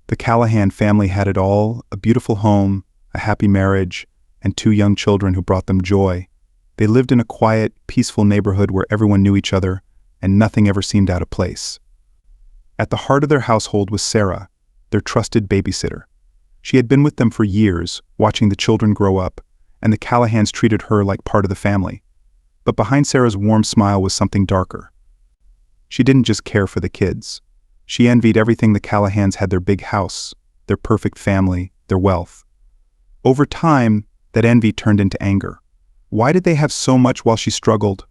The Callahan family had it all: a beautiful home, a happy marriage, and two young children who brought them joy. They lived in a quiet, peaceful neighborhood where everyone knew each other, and nothing ever seemed out of place. At the heart of their household was Sarah, their trusted babysitter. She had been with them for years, watching the children grow up, and the Callahans treated her like part of the family. But behind Sarah's warm smile was something darker. She didn't just care for the kids. She envied everything the Callahans had: their big house, their perfect family, their wealth. Over time, that envy turned into anger. Why did they have so much while she struggled?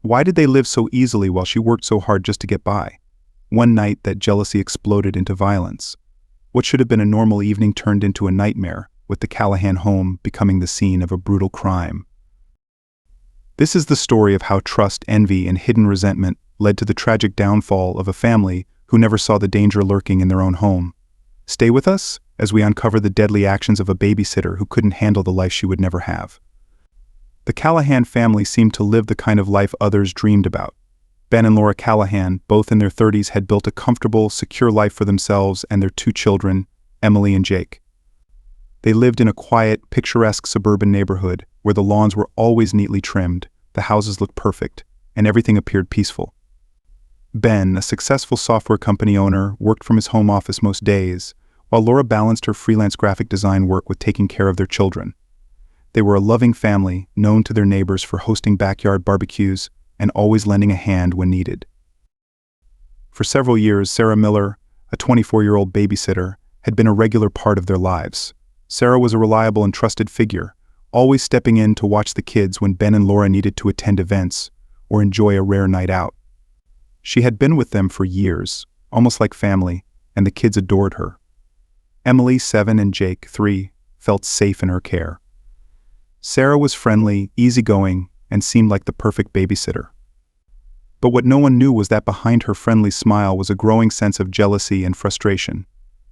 Why did they live so easily while she worked so hard just to get by? One night, that jealousy exploded into violence. What should have been a normal evening turned into a nightmare, with the Callahan home becoming the scene of a brutal crime. This is the story of how trust, envy, and hidden resentment led to the tragic downfall of a family who never saw the danger lurking in their own home. Stay with us as we uncover the deadly actions of a babysitter who couldn't handle the life she would never have. The Callahan family seemed to live the kind of life others dreamed about. Ben and Laura Callahan, both in their 30s, had built a comfortable, secure life for themselves and their two children, Emily and Jake. They lived in a quiet, picturesque suburban neighborhood where the lawns were always neatly trimmed, the houses looked perfect, and everything appeared peaceful. Ben, a successful software company owner, worked from his home office most days, while Laura balanced her freelance graphic design work with taking care of their children. They were a loving family, known to their neighbors for hosting backyard barbecues and always lending a hand when needed. For several years, Sarah Miller, a 24-year-old babysitter, had been a regular part of their lives. Sarah was a reliable and trusted figure, always stepping in to watch the kids when Ben and Laura needed to attend events or enjoy a rare night out. She had been with them for years, almost like family, and the kids adored her. Emily, 7, and Jake, 3, felt safe in her care. Sarah was friendly, easygoing, and seemed like the perfect babysitter. But what no one knew was that behind her friendly smile was a growing sense of jealousy and frustration.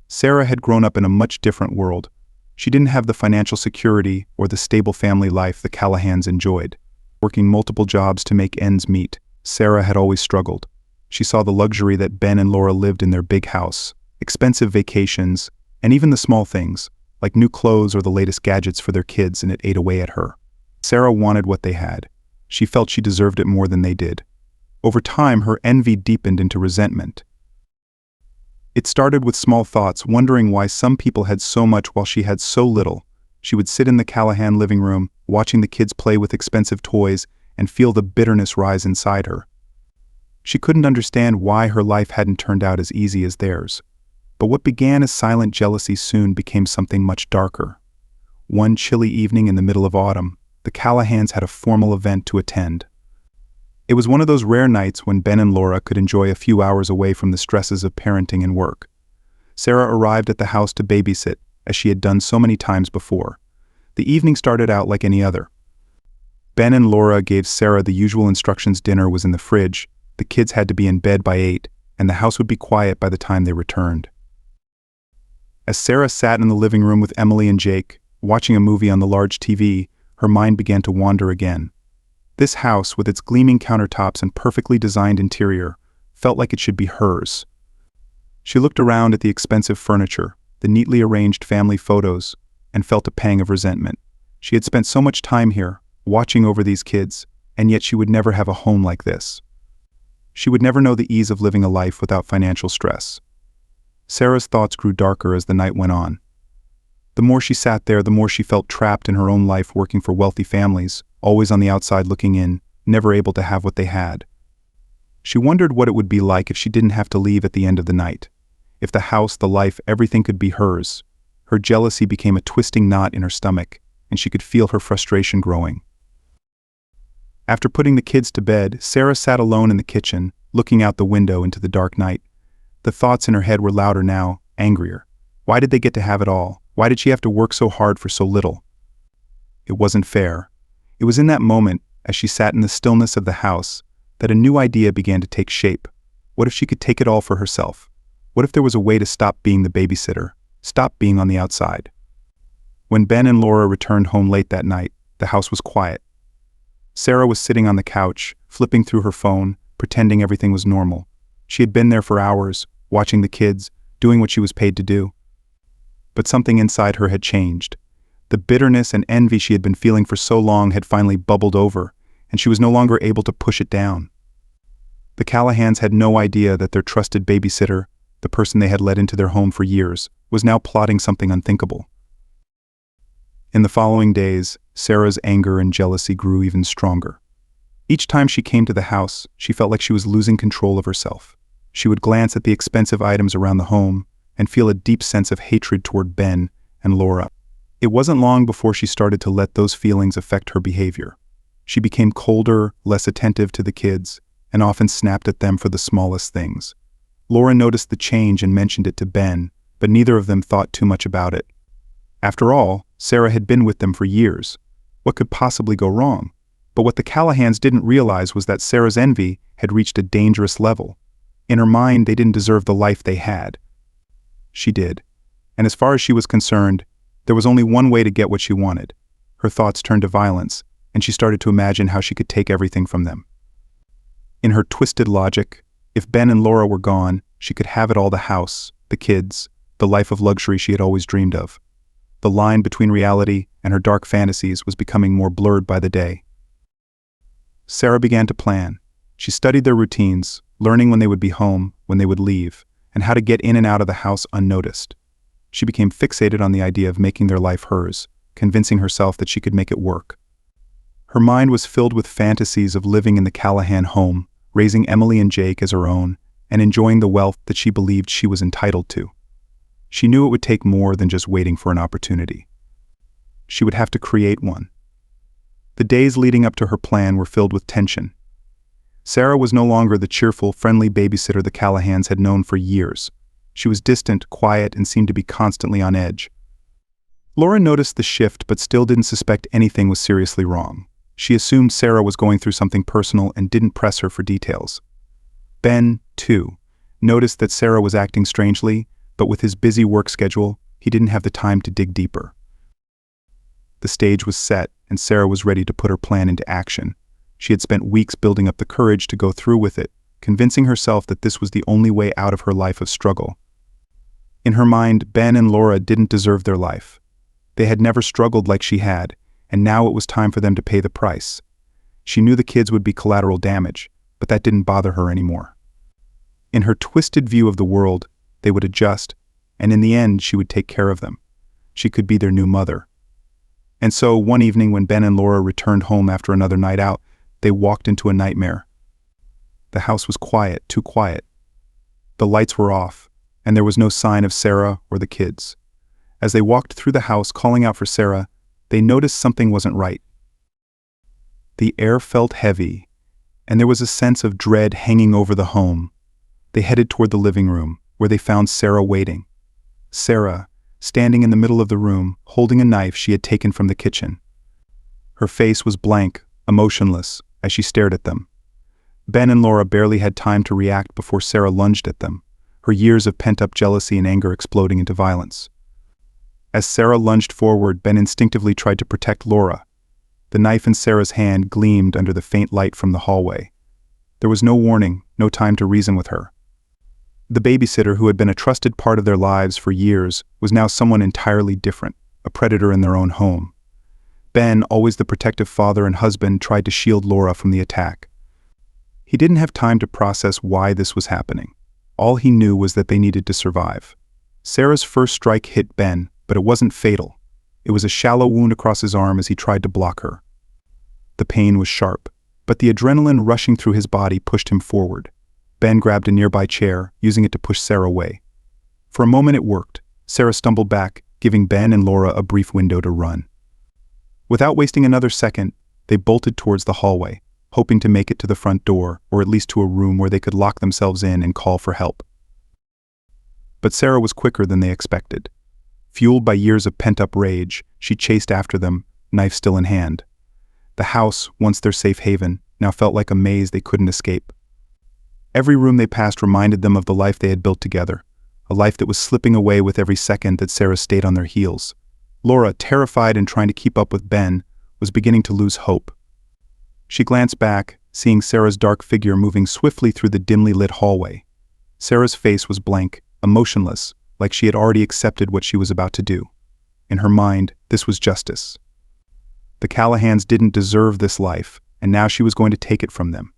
Sarah had grown up in a much different world. She didn't have the financial security or the stable family life the Callahans enjoyed. Working multiple jobs to make ends meet, Sarah had always struggled. She saw the luxury that Ben and Laura lived in: their big house, expensive vacations, and even the small things, like new clothes or the latest gadgets for their kids, and it ate away at her. Sarah wanted what they had. She felt she deserved it more than they did. Over time, her envy deepened into resentment. It started with small thoughts, wondering why some people had so much while she had so little. She would sit in the Callahan living room, watching the kids play with expensive toys, and feel the bitterness rise inside her. She couldn't understand why her life hadn't turned out as easy as theirs. But what began as silent jealousy soon became something much darker. One chilly evening in the middle of autumn, the Callahans had a formal event to attend. It was one of those rare nights when Ben and Laura could enjoy a few hours away from the stresses of parenting and work. Sarah arrived at the house to babysit, as she had done so many times before. The evening started out like any other. Ben and Laura gave Sarah the usual instructions: dinner was in the fridge, the kids had to be in bed by 8, and the house would be quiet by the time they returned. As Sarah sat in the living room with Emily and Jake, watching a movie on the large TV, her mind began to wander again. This house, with its gleaming countertops and perfectly designed interior, felt like it should be hers. She looked around at the expensive furniture, the neatly arranged family photos, and felt a pang of resentment. She had spent so much time here, watching over these kids, and yet she would never have a home like this. She would never know the ease of living a life without financial stress. Sarah's thoughts grew darker as the night went on. The more she sat there, the more she felt trapped in her own life, working for wealthy families, always on the outside looking in, never able to have what they had. She wondered what it would be like if she didn't have to leave at the end of the night. If the house, the life, everything could be hers. Her jealousy became a twisting knot in her stomach, and she could feel her frustration growing. After putting the kids to bed, Sarah sat alone in the kitchen, looking out the window into the dark night. The thoughts in her head were louder now, angrier. Why did they get to have it all? Why did she have to work so hard for so little? It wasn't fair. It was in that moment, as she sat in the stillness of the house, that a new idea began to take shape. What if she could take it all for herself? What if there was a way to stop being the babysitter, stop being on the outside? When Ben and Laura returned home late that night, the house was quiet. Sarah was sitting on the couch, flipping through her phone, pretending everything was normal. She had been there for hours, watching the kids, doing what she was paid to do. But something inside her had changed. The bitterness and envy she had been feeling for so long had finally bubbled over, and she was no longer able to push it down. The Callahans had no idea that their trusted babysitter, the person they had let into their home for years, was now plotting something unthinkable. In the following days, Sarah's anger and jealousy grew even stronger. Each time she came to the house, she felt like she was losing control of herself. She would glance at the expensive items around the home and feel a deep sense of hatred toward Ben and Laura. It wasn't long before she started to let those feelings affect her behavior. She became colder, less attentive to the kids, and often snapped at them for the smallest things. Laura noticed the change and mentioned it to Ben, but neither of them thought too much about it. After all, Sarah had been with them for years. What could possibly go wrong? But what the Callahans didn't realize was that Sarah's envy had reached a dangerous level. In her mind, they didn't deserve the life they had. She did. And as far as she was concerned, there was only one way to get what she wanted. Her thoughts turned to violence, and she started to imagine how she could take everything from them. In her twisted logic, if Ben and Laura were gone, she could have it all: the house, the kids, the life of luxury she had always dreamed of. The line between reality and her dark fantasies was becoming more blurred by the day. Sarah began to plan. She studied their routines, learning when they would be home, when they would leave, and how to get in and out of the house unnoticed. She became fixated on the idea of making their life hers, convincing herself that she could make it work. Her mind was filled with fantasies of living in the Callahan home, raising Emily and Jake as her own, and enjoying the wealth that she believed she was entitled to. She knew it would take more than just waiting for an opportunity. She would have to create one. The days leading up to her plan were filled with tension. Sarah was no longer the cheerful, friendly babysitter the Callahans had known for years. She was distant, quiet, and seemed to be constantly on edge. Laura noticed the shift but still didn't suspect anything was seriously wrong. She assumed Sarah was going through something personal and didn't press her for details. Ben, too, noticed that Sarah was acting strangely, but with his busy work schedule, he didn't have the time to dig deeper. The stage was set, and Sarah was ready to put her plan into action. She had spent weeks building up the courage to go through with it, convincing herself that this was the only way out of her life of struggle. In her mind, Ben and Laura didn't deserve their life. They had never struggled like she had, and now it was time for them to pay the price. She knew the kids would be collateral damage, but that didn't bother her anymore. In her twisted view of the world, they would adjust, and in the end she would take care of them. She could be their new mother. And so, one evening when Ben and Laura returned home after another night out, they walked into a nightmare. The house was quiet, too quiet. The lights were off, and there was no sign of Sarah or the kids. As they walked through the house calling out for Sarah, they noticed something wasn't right. The air felt heavy, and there was a sense of dread hanging over the home. They headed toward the living room, where they found Sarah waiting. Sarah, standing in the middle of the room, holding a knife she had taken from the kitchen. Her face was blank, emotionless, as she stared at them. Ben and Laura barely had time to react before Sarah lunged at them, her years of pent-up jealousy and anger exploding into violence. As Sarah lunged forward, Ben instinctively tried to protect Laura. The knife in Sarah's hand gleamed under the faint light from the hallway. There was no warning, no time to reason with her. The babysitter, who had been a trusted part of their lives for years, was now someone entirely different, a predator in their own home. Ben, always the protective father and husband, tried to shield Laura from the attack. He didn't have time to process why this was happening. All he knew was that they needed to survive. Sarah's first strike hit Ben, but it wasn't fatal. It was a shallow wound across his arm as he tried to block her. The pain was sharp, but the adrenaline rushing through his body pushed him forward. Ben grabbed a nearby chair, using it to push Sarah away. For a moment it worked. Sarah stumbled back, giving Ben and Laura a brief window to run. Without wasting another second, they bolted towards the hallway, hoping to make it to the front door, or at least to a room where they could lock themselves in and call for help. But Sarah was quicker than they expected. Fueled by years of pent-up rage, she chased after them, knife still in hand. The house, once their safe haven, now felt like a maze they couldn't escape. Every room they passed reminded them of the life they had built together, a life that was slipping away with every second that Sarah stayed on their heels. Laura, terrified and trying to keep up with Ben, was beginning to lose hope. She glanced back, seeing Sarah's dark figure moving swiftly through the dimly lit hallway. Sarah's face was blank, emotionless, like she had already accepted what she was about to do. In her mind, this was justice. The Callahans didn't deserve this life, and now she was going to take it from them.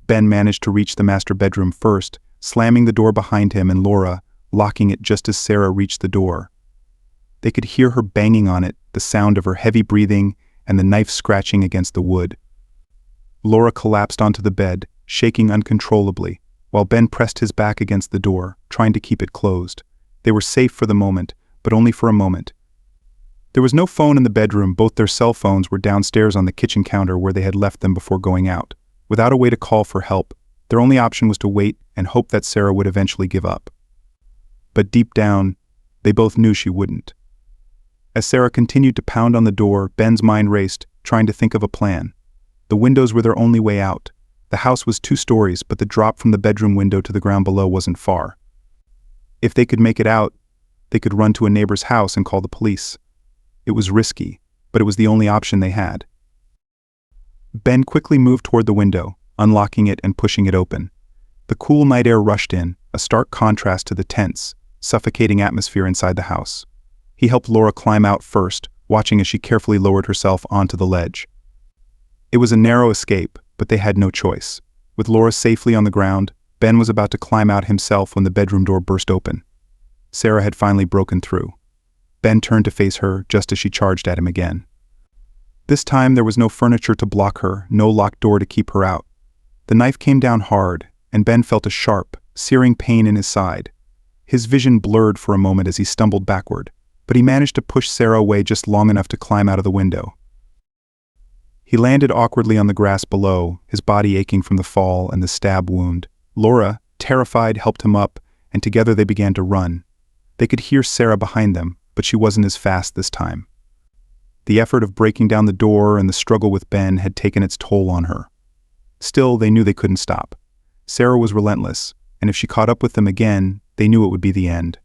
Ben managed to reach the master bedroom first, slamming the door behind him, and Laura locking it just as Sarah reached the door. They could hear her banging on it, the sound of her heavy breathing and the knife scratching against the wood. Laura collapsed onto the bed, shaking uncontrollably, while Ben pressed his back against the door, trying to keep it closed. They were safe for the moment, but only for a moment. There was no phone in the bedroom. Both their cell phones were downstairs on the kitchen counter where they had left them before going out. Without a way to call for help, their only option was to wait and hope that Sarah would eventually give up. But deep down, they both knew she wouldn't. As Sarah continued to pound on the door, Ben's mind raced, trying to think of a plan. The windows were their only way out. The house was 2 stories, but the drop from the bedroom window to the ground below wasn't far. If they could make it out, they could run to a neighbor's house and call the police. It was risky, but it was the only option they had. Ben quickly moved toward the window, unlocking it and pushing it open. The cool night air rushed in, a stark contrast to the tense, suffocating atmosphere inside the house. He helped Laura climb out first, watching as she carefully lowered herself onto the ledge. It was a narrow escape, but they had no choice. With Laura safely on the ground, Ben was about to climb out himself when the bedroom door burst open. Sarah had finally broken through. Ben turned to face her just as she charged at him again. This time there was no furniture to block her, no locked door to keep her out. The knife came down hard, and Ben felt a sharp, searing pain in his side. His vision blurred for a moment as he stumbled backward, but he managed to push Sarah away just long enough to climb out of the window. He landed awkwardly on the grass below, his body aching from the fall and the stab wound. Laura, terrified, helped him up, and together they began to run. They could hear Sarah behind them, but she wasn't as fast this time. The effort of breaking down the door and the struggle with Ben had taken its toll on her. Still, they knew they couldn't stop. Sarah was relentless, and if she caught up with them again, they knew it would be the end.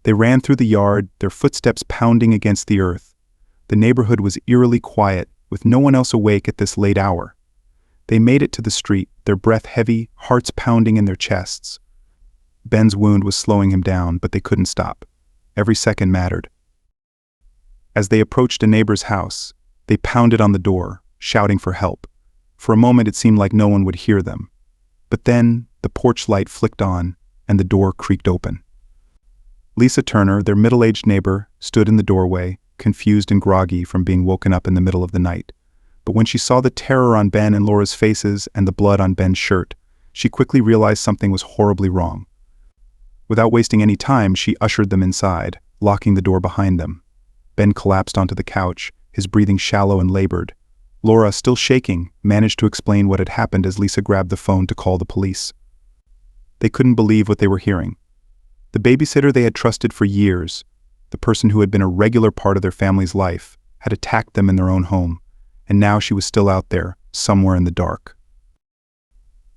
They ran through the yard, their footsteps pounding against the earth. The neighborhood was eerily quiet, with no one else awake at this late hour. They made it to the street, their breath heavy, hearts pounding in their chests. Ben's wound was slowing him down, but they couldn't stop. Every second mattered. As they approached a neighbor's house, they pounded on the door, shouting for help. For a moment it seemed like no one would hear them. But then, the porch light flicked on, and the door creaked open. Lisa Turner, their middle-aged neighbor, stood in the doorway, confused and groggy from being woken up in the middle of the night. But when she saw the terror on Ben and Laura's faces and the blood on Ben's shirt, she quickly realized something was horribly wrong. Without wasting any time, she ushered them inside, locking the door behind them. Ben collapsed onto the couch, his breathing shallow and labored. Laura, still shaking, managed to explain what had happened as Lisa grabbed the phone to call the police. They couldn't believe what they were hearing. The babysitter they had trusted for years, the person who had been a regular part of their family's life, had attacked them in their own home, and now she was still out there, somewhere in the dark.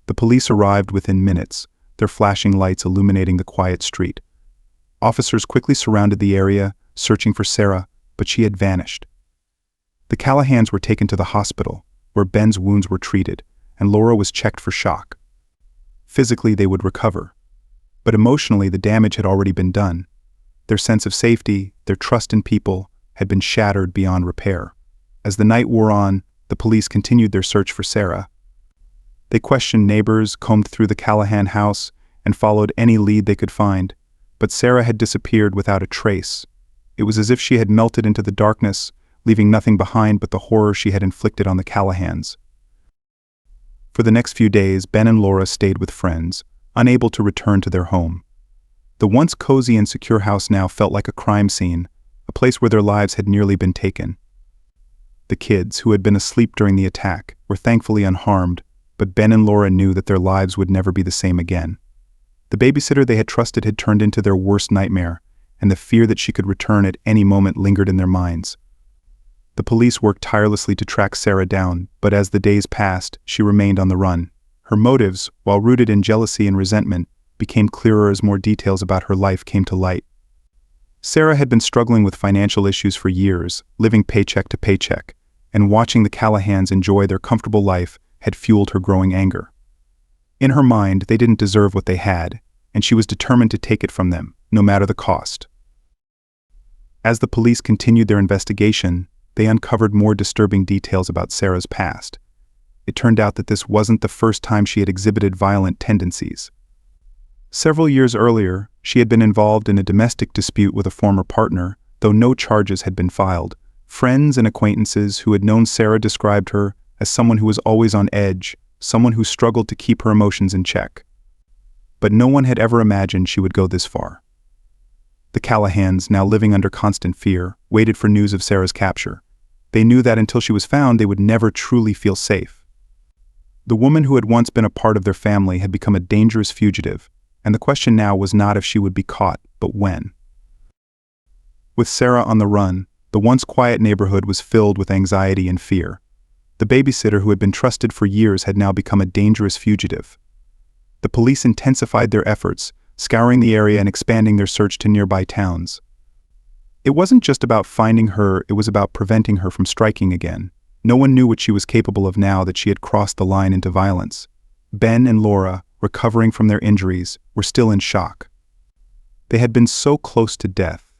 The police arrived within minutes, their flashing lights illuminating the quiet street. Officers quickly surrounded the area, searching for Sarah, but she had vanished. The Callahans were taken to the hospital, where Ben's wounds were treated, and Laura was checked for shock. Physically, they would recover, but emotionally the damage had already been done. Their sense of safety, their trust in people, had been shattered beyond repair. As the night wore on, the police continued their search for Sarah. They questioned neighbors, combed through the Callahan house, and followed any lead they could find, but Sarah had disappeared without a trace. It was as if she had melted into the darkness, leaving nothing behind but the horror she had inflicted on the Callahans. For the next few days, Ben and Laura stayed with friends, unable to return to their home. The once cozy and secure house now felt like a crime scene, a place where their lives had nearly been taken. The kids, who had been asleep during the attack, were thankfully unharmed, but Ben and Laura knew that their lives would never be the same again. The babysitter they had trusted had turned into their worst nightmare, and the fear that she could return at any moment lingered in their minds. The police worked tirelessly to track Sarah down, but as the days passed, she remained on the run. Her motives, while rooted in jealousy and resentment, became clearer as more details about her life came to light. Sarah had been struggling with financial issues for years, living paycheck to paycheck, and watching the Callahans enjoy their comfortable life had fueled her growing anger. In her mind, they didn't deserve what they had, and she was determined to take it from them, no matter the cost. As the police continued their investigation, they uncovered more disturbing details about Sarah's past. It turned out that this wasn't the first time she had exhibited violent tendencies. Several years earlier, she had been involved in a domestic dispute with a former partner, though no charges had been filed. Friends and acquaintances who had known Sarah described her as someone who was always on edge, someone who struggled to keep her emotions in check. But no one had ever imagined she would go this far. The Callahans, now living under constant fear, waited for news of Sarah's capture. They knew that until she was found, they would never truly feel safe. The woman who had once been a part of their family had become a dangerous fugitive, and the question now was not if she would be caught, but when. With Sarah on the run, the once quiet neighborhood was filled with anxiety and fear. The babysitter who had been trusted for years had now become a dangerous fugitive. The police intensified their efforts, scouring the area and expanding their search to nearby towns. It wasn't just about finding her, it was about preventing her from striking again. No one knew what she was capable of now that she had crossed the line into violence. Ben and Laura, recovering from their injuries, were still in shock. They had been so close to death,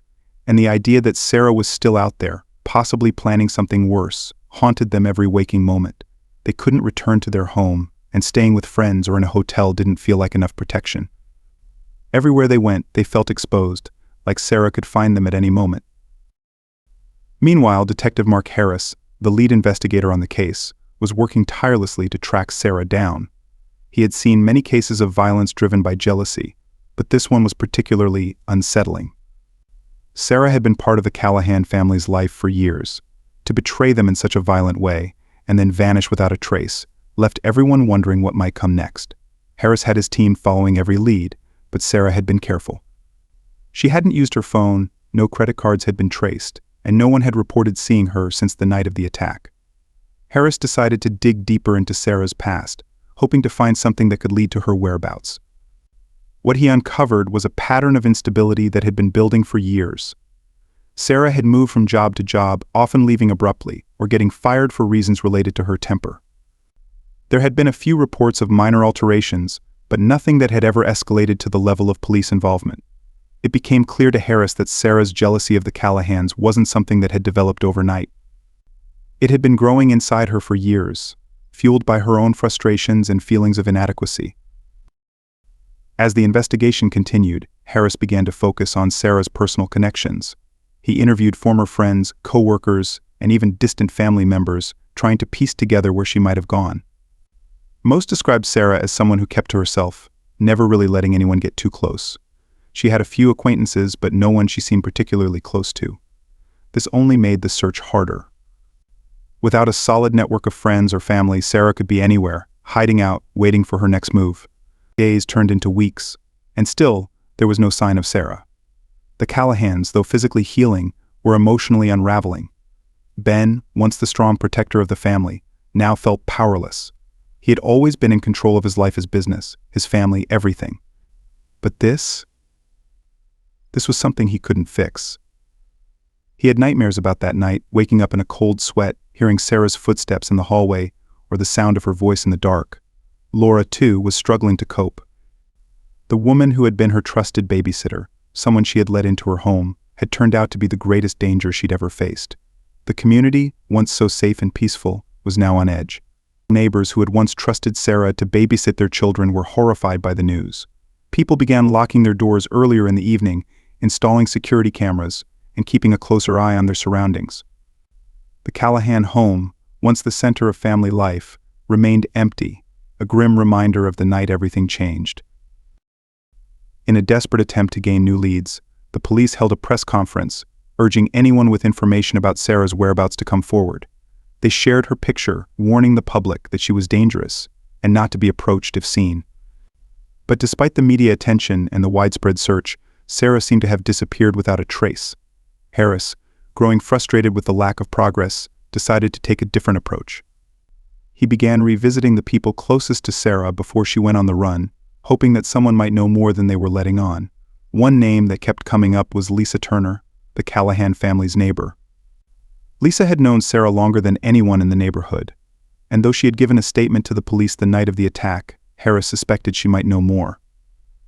and the idea that Sarah was still out there, possibly planning something worse, haunted them every waking moment. They couldn't return to their home, and staying with friends or in a hotel didn't feel like enough protection. Everywhere they went, they felt exposed, like Sarah could find them at any moment. Meanwhile, Detective Mark Harris, the lead investigator on the case, was working tirelessly to track Sarah down. He had seen many cases of violence driven by jealousy, but this one was particularly unsettling. Sarah had been part of the Callahan family's life for years. To betray them in such a violent way, and then vanish without a trace, left everyone wondering what might come next. Harris had his team following every lead, but Sarah had been careful. She hadn't used her phone, no credit cards had been traced, and no one had reported seeing her since the night of the attack. Harris decided to dig deeper into Sarah's past, hoping to find something that could lead to her whereabouts. What he uncovered was a pattern of instability that had been building for years. Sarah had moved from job to job, often leaving abruptly, or getting fired for reasons related to her temper. There had been a few reports of minor alterations, but nothing that had ever escalated to the level of police involvement. It became clear to Harris that Sarah's jealousy of the Callahans wasn't something that had developed overnight. It had been growing inside her for years, fueled by her own frustrations and feelings of inadequacy. As the investigation continued, Harris began to focus on Sarah's personal connections. He interviewed former friends, co-workers, and even distant family members, trying to piece together where she might have gone. Most described Sarah as someone who kept to herself, never really letting anyone get too close. She had a few acquaintances, but no one she seemed particularly close to. This only made the search harder. Without a solid network of friends or family, Sarah could be anywhere, hiding out, waiting for her next move. Days turned into weeks, and still, there was no sign of Sarah. The Callahans, though physically healing, were emotionally unraveling. Ben, once the strong protector of the family, now felt powerless. He had always been in control of his life, his business, his family, everything. But this was something he couldn't fix. He had nightmares about that night, waking up in a cold sweat, hearing Sarah's footsteps in the hallway, or the sound of her voice in the dark. Laura, too, was struggling to cope. The woman who had been her trusted babysitter, someone she had let into her home, had turned out to be the greatest danger she'd ever faced. The community, once so safe and peaceful, was now on edge. Neighbors who had once trusted Sarah to babysit their children were horrified by the news. People began locking their doors earlier in the evening, installing security cameras, and keeping a closer eye on their surroundings. The Callahan home, once the center of family life, remained empty, a grim reminder of the night everything changed. In a desperate attempt to gain new leads, the police held a press conference, urging anyone with information about Sarah's whereabouts to come forward. They shared her picture, warning the public that she was dangerous and not to be approached if seen. But despite the media attention and the widespread search, Sarah seemed to have disappeared without a trace. Harris, growing frustrated with the lack of progress, decided to take a different approach. He began revisiting the people closest to Sarah before she went on the run, hoping that someone might know more than they were letting on. One name that kept coming up was Lisa Turner, the Callahan family's neighbor. Lisa had known Sarah longer than anyone in the neighborhood, and though she had given a statement to the police the night of the attack, Harris suspected she might know more.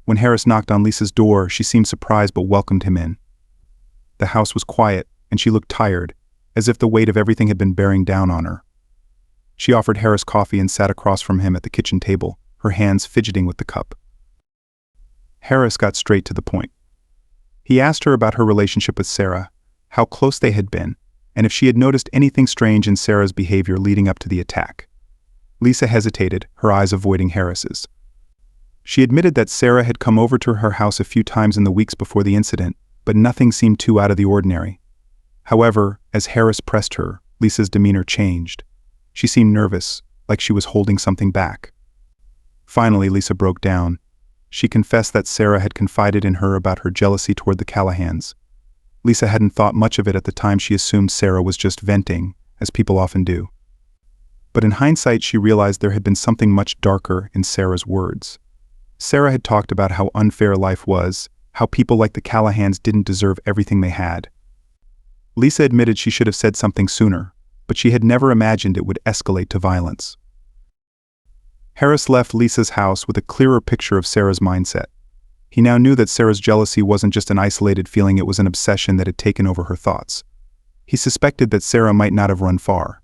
When Harris knocked on Lisa's door, she seemed surprised but welcomed him in. The house was quiet, and she looked tired, as if the weight of everything had been bearing down on her. She offered Harris coffee and sat across from him at the kitchen table, her hands fidgeting with the cup. Harris got straight to the point. He asked her about her relationship with Sarah, how close they had been, and if she had noticed anything strange in Sarah's behavior leading up to the attack. Lisa hesitated, her eyes avoiding Harris's. She admitted that Sarah had come over to her house a few times in the weeks before the incident, but nothing seemed too out of the ordinary. However, as Harris pressed her, Lisa's demeanor changed. She seemed nervous, like she was holding something back. Finally, Lisa broke down. She confessed that Sarah had confided in her about her jealousy toward the Callahans. Lisa hadn't thought much of it at the time. She assumed Sarah was just venting, as people often do. But in hindsight, she realized there had been something much darker in Sarah's words. Sarah had talked about how unfair life was, how people like the Callahans didn't deserve everything they had. Lisa admitted she should have said something sooner, but she had never imagined it would escalate to violence. Harris left Lisa's house with a clearer picture of Sarah's mindset. He now knew that Sarah's jealousy wasn't just an isolated feeling, it was an obsession that had taken over her thoughts. He suspected that Sarah might not have run far.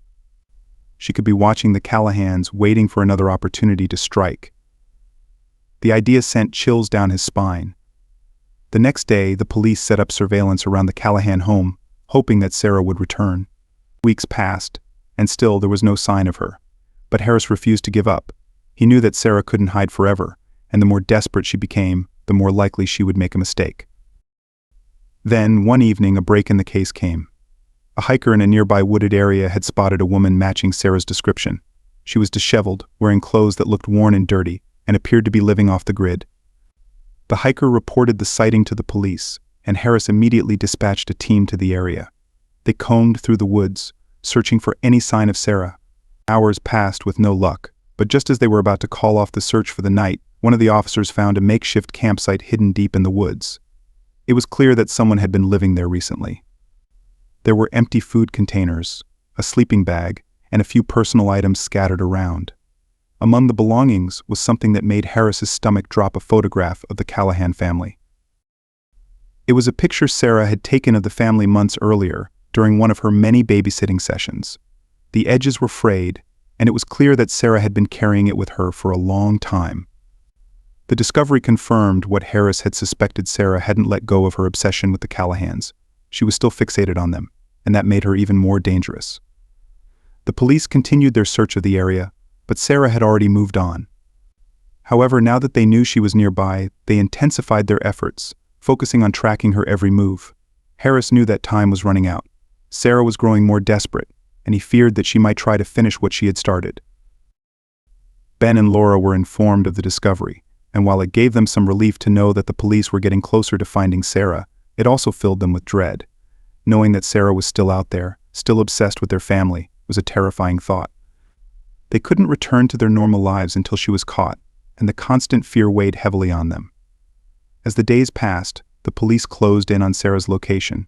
She could be watching the Callahans, waiting for another opportunity to strike. The idea sent chills down his spine. The next day, the police set up surveillance around the Callahan home, hoping that Sarah would return. Weeks passed, and still there was no sign of her. But Harris refused to give up. He knew that Sarah couldn't hide forever, and the more desperate she became, the more likely she would make a mistake. Then, one evening, a break in the case came. A hiker in a nearby wooded area had spotted a woman matching Sarah's description. She was disheveled, wearing clothes that looked worn and dirty, and appeared to be living off the grid. The hiker reported the sighting to the police, and Harris immediately dispatched a team to the area. They combed through the woods, searching for any sign of Sarah. Hours passed with no luck, but just as they were about to call off the search for the night, one of the officers found a makeshift campsite hidden deep in the woods. It was clear that someone had been living there recently. There were empty food containers, a sleeping bag, and a few personal items scattered around. Among the belongings was something that made Harris's stomach drop: a photograph of the Callahan family. It was a picture Sarah had taken of the family months earlier, during one of her many babysitting sessions. The edges were frayed, and it was clear that Sarah had been carrying it with her for a long time. The discovery confirmed what Harris had suspected. Sarah hadn't let go of her obsession with the Callahans. She was still fixated on them, and that made her even more dangerous. The police continued their search of the area, but Sarah had already moved on. However, now that they knew she was nearby, they intensified their efforts, focusing on tracking her every move. Harris knew that time was running out. Sarah was growing more desperate, and he feared that she might try to finish what she had started. Ben and Laura were informed of the discovery, and while it gave them some relief to know that the police were getting closer to finding Sarah, it also filled them with dread. Knowing that Sarah was still out there, still obsessed with their family, was a terrifying thought. They couldn't return to their normal lives until she was caught, and the constant fear weighed heavily on them. As the days passed, the police closed in on Sarah's location.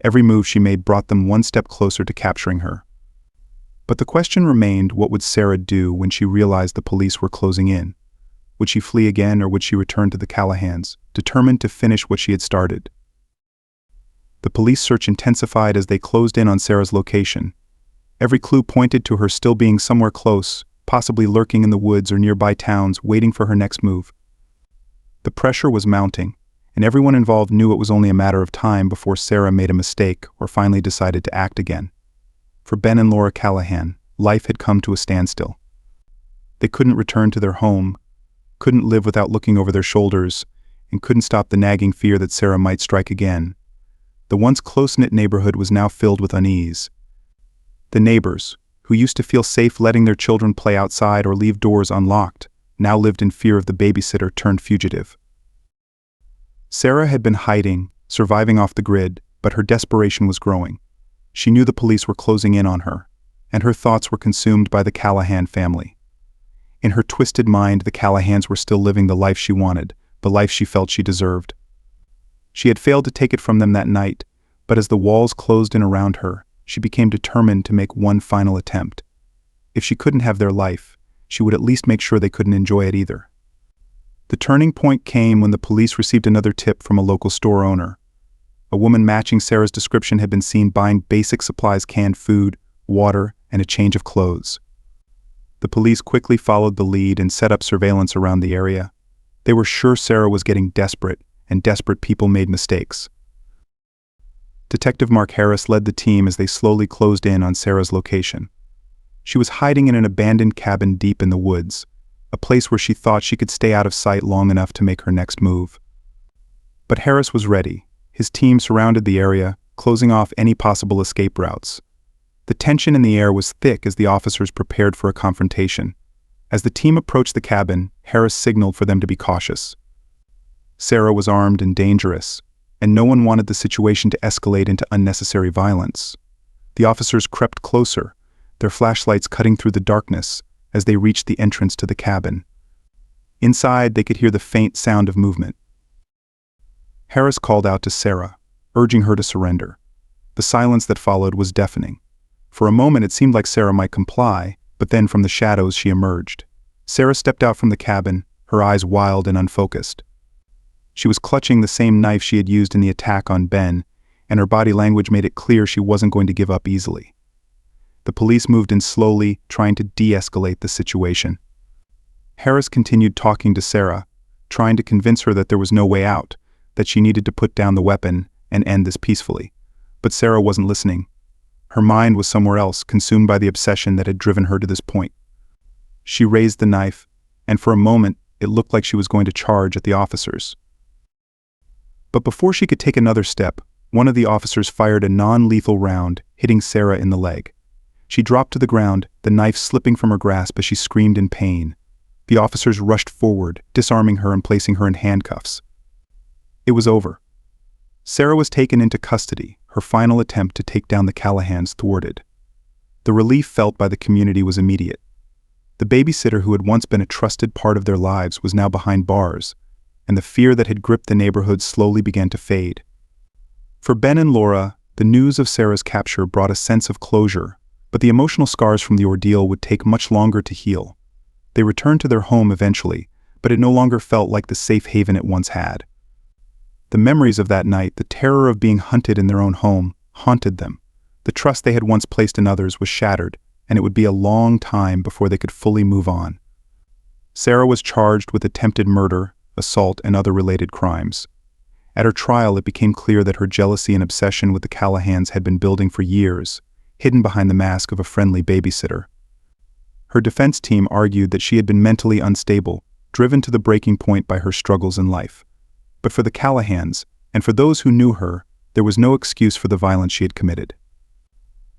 Every move she made brought them one step closer to capturing her. But the question remained, what would Sarah do when she realized the police were closing in? Would she flee again, or would she return to the Callahans, determined to finish what she had started? The police search intensified as they closed in on Sarah's location. Every clue pointed to her still being somewhere close, possibly lurking in the woods or nearby towns, waiting for her next move. The pressure was mounting, and everyone involved knew it was only a matter of time before Sarah made a mistake or finally decided to act again. For Ben and Laura Callahan, life had come to a standstill. They couldn't return to their home, couldn't live without looking over their shoulders, and couldn't stop the nagging fear that Sarah might strike again. The once close-knit neighborhood was now filled with unease. The neighbors, who used to feel safe letting their children play outside or leave doors unlocked, now lived in fear of the babysitter turned fugitive. Sarah had been hiding, surviving off the grid, but her desperation was growing. She knew the police were closing in on her, and her thoughts were consumed by the Callahan family. In her twisted mind, the Callahans were still living the life she wanted, the life she felt she deserved. She had failed to take it from them that night, but as the walls closed in around her, she became determined to make one final attempt. If she couldn't have their life, she would at least make sure they couldn't enjoy it either. The turning point came when the police received another tip from a local store owner. A woman matching Sarah's description had been seen buying basic supplies, canned food, water, and a change of clothes. The police quickly followed the lead and set up surveillance around the area. They were sure Sarah was getting desperate, and desperate people made mistakes. Detective Mark Harris led the team as they slowly closed in on Sarah's location. She was hiding in an abandoned cabin deep in the woods, a place where she thought she could stay out of sight long enough to make her next move. But Harris was ready. His team surrounded the area, closing off any possible escape routes. The tension in the air was thick as the officers prepared for a confrontation. As the team approached the cabin, Harris signaled for them to be cautious. Sarah was armed and dangerous, and no one wanted the situation to escalate into unnecessary violence. The officers crept closer, their flashlights cutting through the darkness as they reached the entrance to the cabin. Inside, they could hear the faint sound of movement. Harris called out to Sarah, urging her to surrender. The silence that followed was deafening. For a moment it seemed like Sarah might comply, but then from the shadows she emerged. Sarah stepped out from the cabin, her eyes wild and unfocused. She was clutching the same knife she had used in the attack on Ben, and her body language made it clear she wasn't going to give up easily. The police moved in slowly, trying to de-escalate the situation. Harris continued talking to Sarah, trying to convince her that there was no way out, that she needed to put down the weapon and end this peacefully. But Sarah wasn't listening. Her mind was somewhere else, consumed by the obsession that had driven her to this point. She raised the knife, and for a moment it looked like she was going to charge at the officers. But before she could take another step, one of the officers fired a non-lethal round, hitting Sarah in the leg. She dropped to the ground, the knife slipping from her grasp as she screamed in pain. The officers rushed forward, disarming her and placing her in handcuffs. It was over. Sarah was taken into custody, her final attempt to take down the Callahans thwarted. The relief felt by the community was immediate. The babysitter who had once been a trusted part of their lives was now behind bars, and the fear that had gripped the neighborhood slowly began to fade. For Ben and Laura, the news of Sarah's capture brought a sense of closure, but the emotional scars from the ordeal would take much longer to heal. They returned to their home eventually, but it no longer felt like the safe haven it once had. The memories of that night, the terror of being hunted in their own home, haunted them. The trust they had once placed in others was shattered, and it would be a long time before they could fully move on. Sarah was charged with attempted murder, assault, and other related crimes. At her trial, it became clear that her jealousy and obsession with the Callahans had been building for years, hidden behind the mask of a friendly babysitter. Her defense team argued that she had been mentally unstable, driven to the breaking point by her struggles in life. But for the Callahans, and for those who knew her, there was no excuse for the violence she had committed.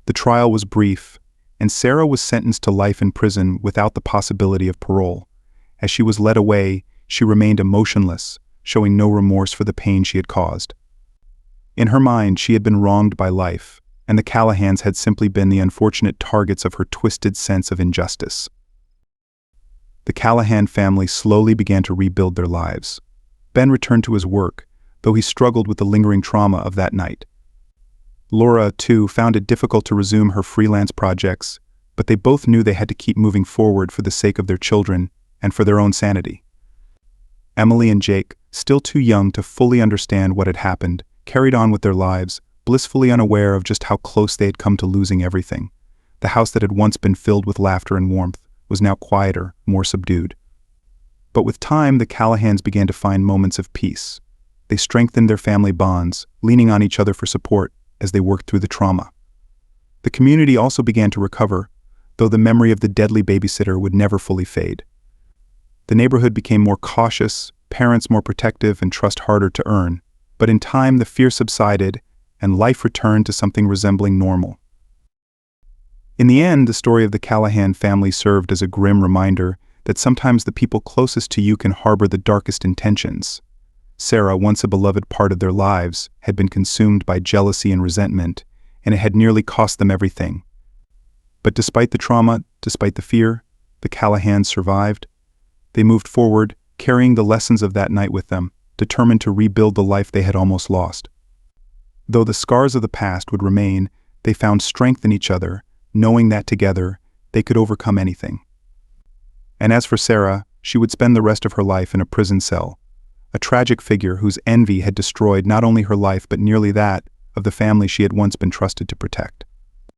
The trial was brief, and Sarah was sentenced to life in prison without the possibility of parole. As she was led away, she remained emotionless, showing no remorse for the pain she had caused. In her mind, she had been wronged by life, and the Callahans had simply been the unfortunate targets of her twisted sense of injustice. The Callahan family slowly began to rebuild their lives. Ben returned to his work, though he struggled with the lingering trauma of that night. Laura, too, found it difficult to resume her freelance projects, but they both knew they had to keep moving forward for the sake of their children and for their own sanity. Emily and Jake, still too young to fully understand what had happened, carried on with their lives, blissfully unaware of just how close they had come to losing everything. The house that had once been filled with laughter and warmth was now quieter, more subdued. But with time, the Callahans began to find moments of peace. They strengthened their family bonds, leaning on each other for support as they worked through the trauma. The community also began to recover, though the memory of the deadly babysitter would never fully fade. The neighborhood became more cautious, parents more protective, and trust harder to earn. But in time, the fear subsided, and life returned to something resembling normal. In the end, the story of the Callahan family served as a grim reminder that sometimes the people closest to you can harbor the darkest intentions. Sarah, once a beloved part of their lives, had been consumed by jealousy and resentment, and it had nearly cost them everything. But despite the trauma, despite the fear, the Callahans survived. They moved forward, carrying the lessons of that night with them, determined to rebuild the life they had almost lost. Though the scars of the past would remain, they found strength in each other, knowing that together they could overcome anything. And as for Sarah, she would spend the rest of her life in a prison cell, a tragic figure whose envy had destroyed not only her life but nearly that of the family she had once been trusted to protect.